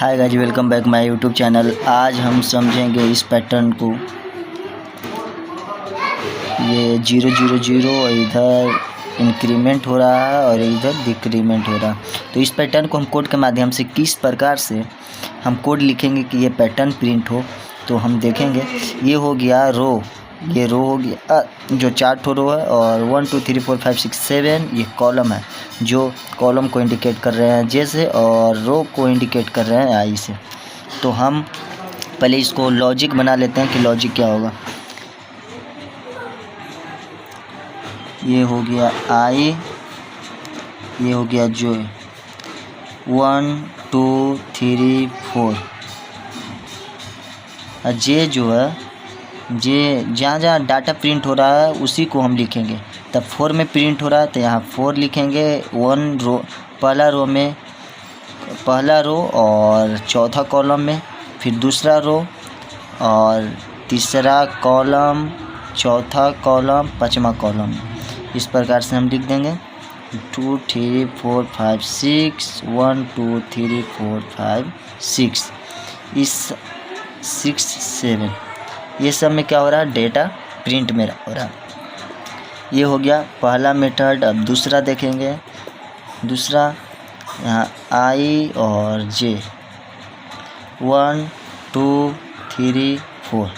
Hi guys, welcome back my YouTube channel. आज हम समझेंगे इस पैटर्न को। ये 0 0 0 इधर इंक्रीमेंट हो रहा है और इधर डिक्रीमेंट हो रहा है। तो इस पैटर्न को हम कोड के माध्यम से किस प्रकार से हम कोड लिखेंगे कि ये पैटर्न प्रिंट हो, तो हम देखेंगे। ये हो गया रो, ये रो हो गया जो 4 ठो रो है, और 1 2 3 4 5 6 7 ये कॉलम है जो कॉलम को इंडिकेट कर रहे हैं जे से, और रो को इंडिकेट कर रहे हैं आई से। तो हम पहले इसको लॉजिक बना लेते हैं कि लॉजिक क्या होगा। ये हो गया आई, ये हो गया जो 1 2 3 4, और जे जो है जे जहाँ जहाँ डाटा प्रिंट हो रहा है उसी को हम लिखेंगे। तब 4 में प्रिंट हो रहा है तो यहाँ 4 लिखेंगे। 1 रो, पहला रो और चौथा कॉलम में, फिर दूसरा रो और तीसरा कॉलम, चौथा कॉलम, पांचवा कॉलम। इस प्रकार से हम लिख देंगे 2 3 4 5 6 1 2 3 4 5 6। इस 6 7 ये सब में क्या हो रहा है, डेटा प्रिंट में हो रहा है। ये हो गया पहला मेथड। अब दूसरा देखेंगे। दूसरा यहाँ आई और जे 1 2 3 4,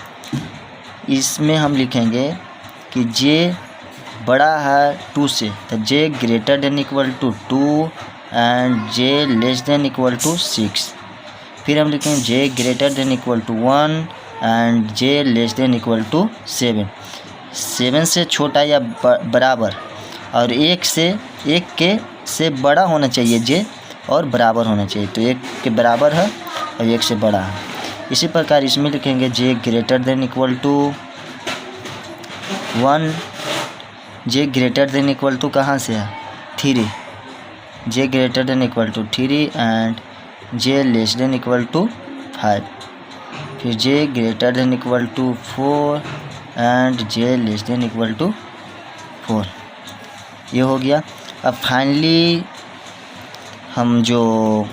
इसमें हम लिखेंगे कि जे बड़ा है 2 से, तो J greater than equal to 2 and J less than equal to 6। फिर हम लिखेंगे J greater than equal to 1 and J less than equal to 7। 7 से छोटा या बराबर, और 1 से बड़ा होना चाहिए जे, और बराबर होना चाहिए। तो 1 के बराबर है और 1 से बड़ा है। इसी प्रकार इसमें लिखेंगे J greater than equal to 1, J greater than equal to कहाँ से है 3, J greater than equal to 3 and J less than equal to 5। फिर J greater than equal to 4 and J less than equal to 4। ये हो गया। अब finally हम जो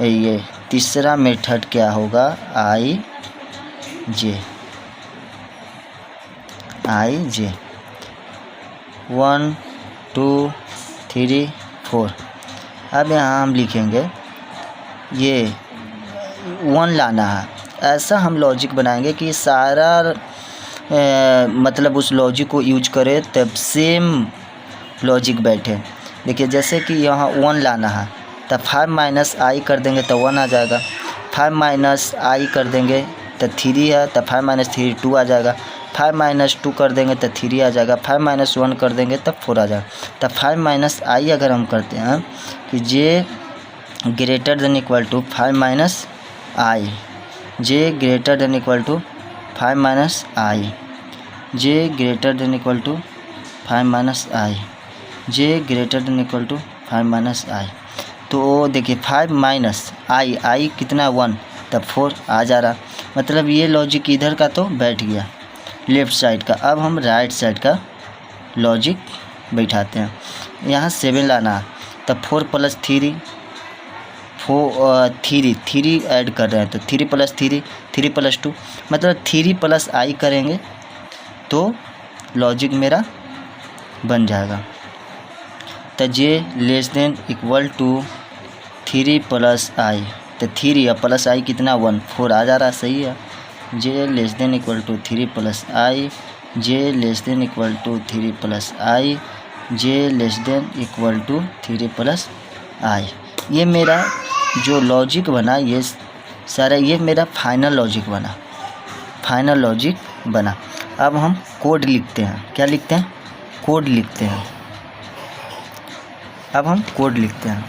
ये तीसरा मेथड क्या होगा, आई जे 1 2 3 4। अब यहाँ हम लिखेंगे ये 1 लाना है। ऐसा हम लॉजिक बनाएंगे कि सारा मतलब उस लॉजिक को यूज करें तब सेम लॉजिक बैठे। देखिए जैसे कि यहाँ 1 लाना है, तब 5 माइनस आई कर देंगे तो 1 आ जाएगा। 5 माइनस आई कर देंगे तो 3 है, तब 5 माइनस 3 2 आ जाएगा। 5 माइनस 2 कर देंगे तो 3 आ जाएगा। 5 माइनस 1 कर देंगे तब 4 आ जाएगा। तब 5 माइनस आई अगर हम करते हैं कि J greater than equal to 5 minus I, J greater than equal to 5 minus I, J greater than equal to 5 minus I, J greater than equal to 5 minus I. तो देखिए 5 माइनस आई कितना 1, तब 4 आ जा रहा। मतलब ये लॉजिक इधर का तो बैठ गया लेफ़्ट साइड का। अब हम राइट साइड का लॉजिक बैठाते हैं। यहाँ 7 लाना है, तब 4 प्लस 3 3 ऐड कर रहे हैं, तो 3 प्लस 3 3 प्लस 2, मतलब 3 प्लस आई करेंगे तो लॉजिक मेरा बन जाएगा। तो J less than equal to 3 plus I, तो 3 या प्लस आई कितना 1, 4 आ जा रहा, सही है। J less than equal to 3 plus I, J less than equal to 3 plus I, J less than equal to 3 plus I. ये मेरा जो लॉजिक बना, ये सारा ये मेरा फाइनल लॉजिक बना। अब हम कोड लिखते हैं। क्या लिखते हैं, कोड लिखते हैं। अब हम कोड लिखते हैं।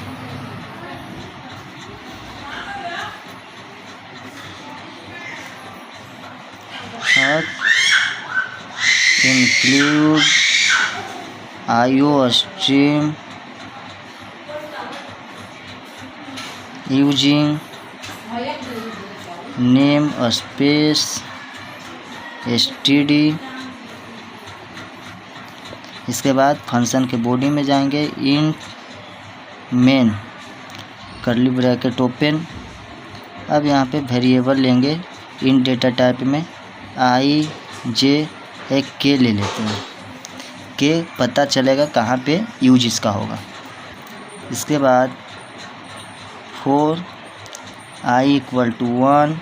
Include IO stream using name space std। इसके बाद फंक्शन के बॉडी में जाएंगे, int main curly bracket open अब यहाँ पे वेरिएबल लेंगे इन डेटा टाइप में आई जे एक के ले लेते हैं, के पता चलेगा कहाँ पे यूज इसका होगा। इसके बाद for i equal to 1,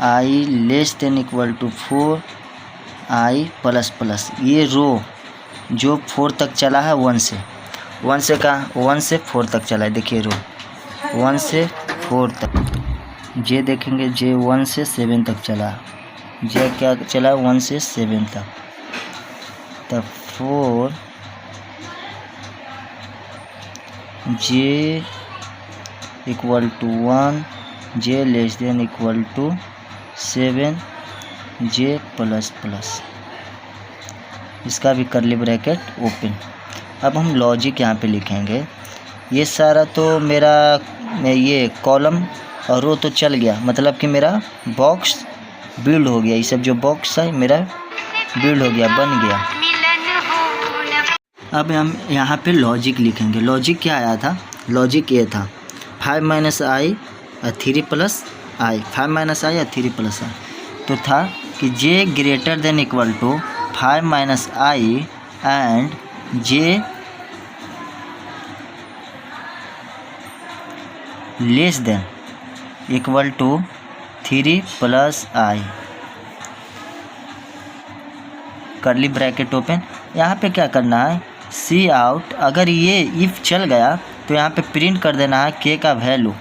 i less than equal to 4, i plus plus. ये रो जो 4 तक चला है 1 से 1 से 4 तक चला है। देखिए रो 1 से 4 तक। जे देखेंगे जे 1 से 7 तक चला, जे क्या चला 1 से 7 तक। तब 4 J equal to 1, J less than equal to 7, J plus plus. इसका भी कर्ली ब्रैकेट ओपन। अब हम लॉजिक यहाँ पे लिखेंगे। ये सारा तो मेरा ये कॉलम और रो तो चल गया, मतलब कि मेरा बॉक्स बिल्ड हो गया। ये सब जो बॉक्स है मेरा बिल्ड हो गया, बन गया। अब हम यहाँ पे लॉजिक लिखेंगे। लॉजिक क्या आया था? लॉजिक ये था 5 माइनस आई और 3 प्लस आई, 5 माइनस आई और 3 प्लस आई। तो था कि J greater than equal to 5 minus I and J less than equal to 3 plus I, curly bracket open. यहाँ पे क्या करना है? Cout. अगर ये इफ़ चल गया तो यहाँ पे प्रिंट कर देना है के का वैल्यू।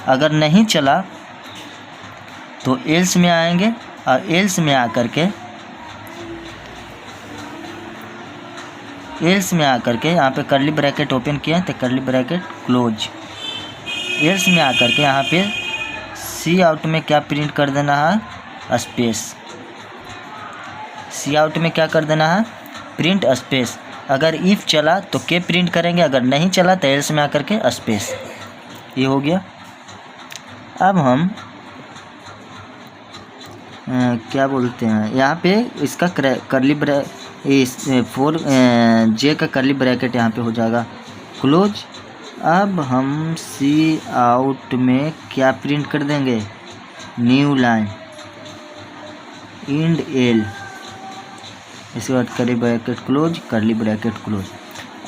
अगर नहीं चला तो एल्स में आएंगे और एल्स में आकर के यहाँ पे कर्ली ब्रैकेट ओपन किया तो कर्ली ब्रैकेट क्लोज। एल्स में आकर के यहाँ पे सी आउट में क्या प्रिंट कर देना है? स्पेस। सी आउट में क्या कर देना है? Print space. अगर इफ़ चला तो के प्रिंट करेंगे, अगर नहीं चला तो एल्स में आकर के स्पेस। ये हो गया। अब हम क्या बोलते हैं, यहाँ पे इसका कर्ली जे का कर्ली ब्रैकेट यहाँ पे हो जाएगा क्लोज। अब हम सी आउट में क्या प्रिंट कर देंगे? New line end l. इसके बाद curly bracket close, curly bracket close.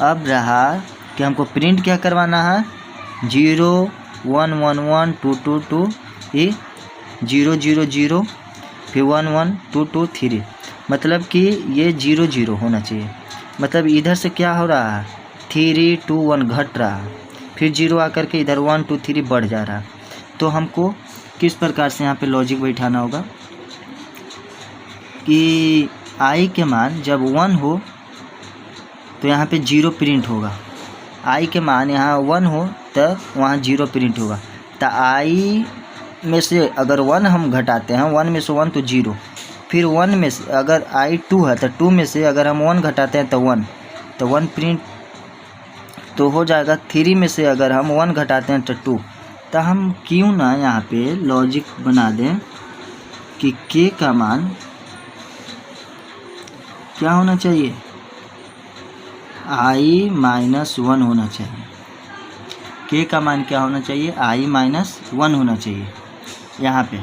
अब रहा कि हमको प्रिंट क्या करवाना है? 0 1 1 1 2 2 2 ये 0 0 0 फिर 1 1 2 2 3। मतलब कि ये 0 0 होना चाहिए। मतलब इधर से क्या हो रहा है? 3 2 1 घट रहा है, फिर 0 आकर के इधर 1 2 3 बढ़ जा रहा है। तो हमको किस प्रकार से यहाँ पे लॉजिक बैठाना होगा कि आई के मान जब 1 हो तो यहाँ पे 0 प्रिंट होगा। आई के मान यहाँ 1 हो तब वहाँ 0 प्रिंट होगा। तो आई में से अगर 1 हम घटाते हैं, 1 में से 1 तो 0, फिर 1 में से अगर आई 2 है तो 2 में से अगर हम 1 घटाते हैं तो 1, तो 1 प्रिंट तो हो जाएगा। 3 में से अगर हम 1 घटाते हैं तो 2। तो हम क्यों ना यहाँ पे लॉजिक बना दें कि के का मान क्या होना चाहिए? आई माइनस 1 होना चाहिए। के का मान क्या होना चाहिए? आई माइनस 1 होना चाहिए यहाँ पे।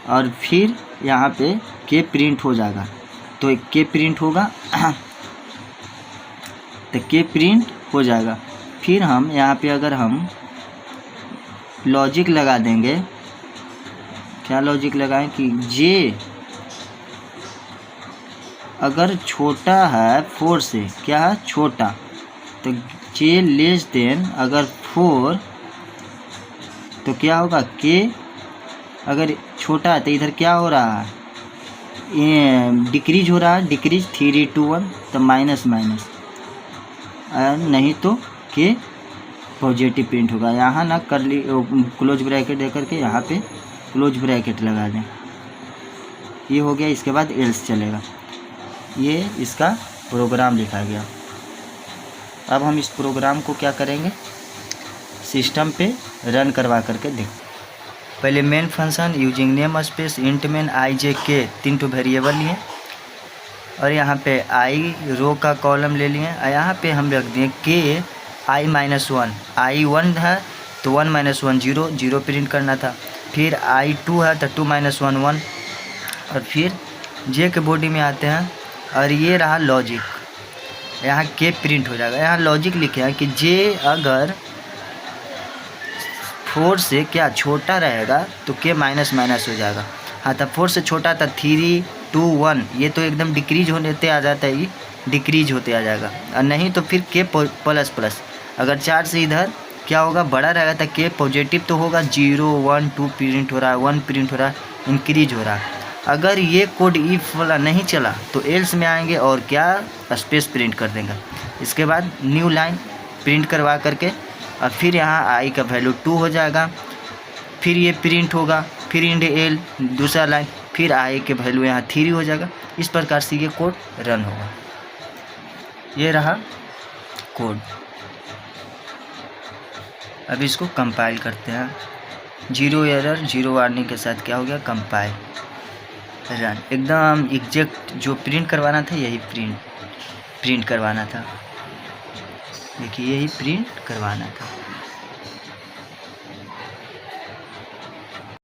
और फिर यहाँ पे के प्रिंट हो जाएगा। तो के प्रिंट होगा तो के प्रिंट हो जाएगा। फिर हम यहाँ पे अगर हम लॉजिक लगा देंगे, क्या लॉजिक लगाएं कि जे अगर छोटा है 4 से, क्या है? छोटा। तो जे लेस देन अगर 4 तो क्या होगा? के अगर छोटा है तो इधर क्या हो रहा है? डिक्रीज हो रहा है, डिक्रीज 3 2 1 तो माइनस माइनस, नहीं तो के पॉजिटिव प्रिंट होगा। यहाँ ना कर्ली क्लोज ब्रैकेट दे करके यहाँ पे क्लोज ब्रैकेट लगा दें। ये हो गया। इसके बाद एल्स चलेगा। ये इसका प्रोग्राम लिखा गया। अब हम इस प्रोग्राम को क्या करेंगे? सिस्टम पे रन करवा करके देख। पहले main function using namespace int main I J K 3 variable लिए और यहाँ पे आई रो का कॉलम ले लिए और यहाँ पे हम रख दें के आई माइनस 1। आई 1 है तो 1 माइनस 1 0 0 प्रिंट करना था। फिर I2 है तो 2 - 1 1, और फिर जे के बॉडी में आते हैं और ये रहा लॉजिक, यहाँ के प्रिंट हो जाएगा। यहाँ लॉजिक लिखे हैं कि जे अगर 4 से क्या छोटा रहेगा तो के माइनस माइनस हो जाएगा। हाँ, तब 4 से छोटा था 3 2 1, ये तो एकदम डिक्रीज होते आ जाता है, ये डिक्रीज होते आ जाएगा, और नहीं तो फिर के प्लस प्लस। अगर 4 से इधर क्या होगा, बड़ा रहेगा तो के पॉजिटिव तो होगा, 0 1 2 प्रिंट हो रहा है, 1 प्रिंट हो रहा है, इंक्रीज हो रहा है। अगर ये कोड इफ वाला नहीं चला तो एल्स में आएंगे और क्या स्पेस प्रिंट कर देंगे। इसके बाद न्यू लाइन प्रिंट करवा करके और फिर यहाँ आई का वैल्यू 2 हो जाएगा, फिर ये प्रिंट होगा, फिर इंड एल दूसरा लाइन, फिर आई के वैल्यू यहाँ 3 हो जाएगा। इस प्रकार से ये कोड रन होगा। ये रहा कोड। अब इसको कंपाइल करते हैं। 0 एरर 0 वार्निंग के साथ क्या हो गया, कंपाइल रन। एकदम एग्जैक्ट जो प्रिंट करवाना था यही प्रिंट करवाना था। देखिए यही प्रिंट करवाना था।